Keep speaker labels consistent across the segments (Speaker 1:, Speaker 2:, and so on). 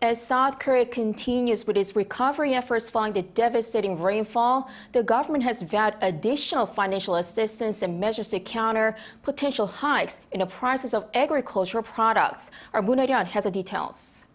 Speaker 1: As South Korea continues with its recovery efforts following the devastating rainfall, the government has vowed additional financial assistance and measures to counter potential hikes in the prices of agricultural products. Our Moon Hye-ryeon has the details.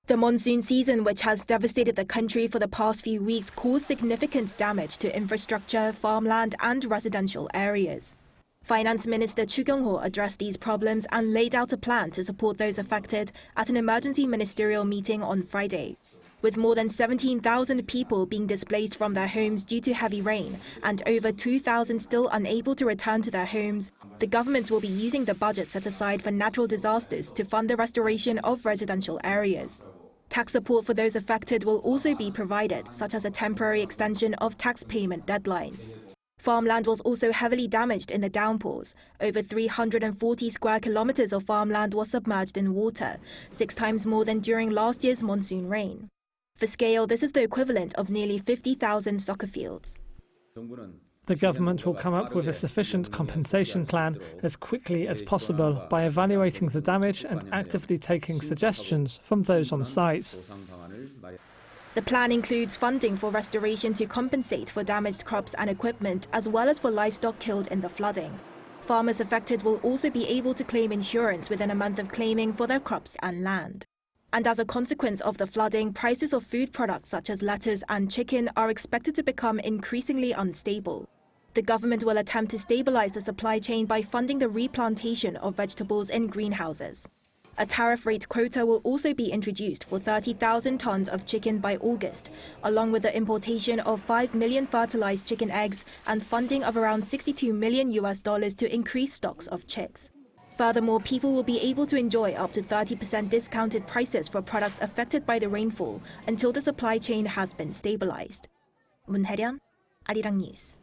Speaker 2: The monsoon season, which has devastated the country for the past few weeks, caused significant damage to infrastructure, farmland and residential areas. Finance Minister Choo Kyung-ho addressed these problems and laid out a plan to support those affected at an emergency ministerial meeting on Friday. With more than 17,000 people being displaced from their homes due to heavy rain and over 2,000 still unable to return to their homes, the government will be using the budget set aside for natural disasters to fund the restoration of residential areas. Tax support for those affected will also be provided, such as a temporary extension of tax payment deadlines. Farmland was also heavily damaged in the downpours. Over 340 square kilometers of farmland was submerged in water, 6 times more than during last year's monsoon rain. For scale, this is the equivalent of nearly 50,000 soccer fields.
Speaker 3: The government will come up with a sufficient compensation plan as quickly as possible by evaluating the damage and actively taking suggestions from those on site.
Speaker 2: The plan includes funding for restoration to compensate for damaged crops and equipment, as well as for livestock killed in the flooding. Farmers affected will also be able to claim insurance within a month of claiming for their crops and land. And as a consequence of the flooding, prices of food products such as lettuce and chicken are expected to become increasingly unstable. The government will attempt to stabilize the supply chain by funding the replantation of vegetables in greenhouses. A tariff rate quota will also be introduced for 30,000 tons of chicken by August, along with the importation of 5 million fertilized chicken eggs and funding of around $62 million to increase stocks of chicks. Furthermore, people will be able to enjoy up to 30% discounted prices for products affected by the rainfall until the supply chain has been stabilized. Moon Hye-ryeon, Arirang News.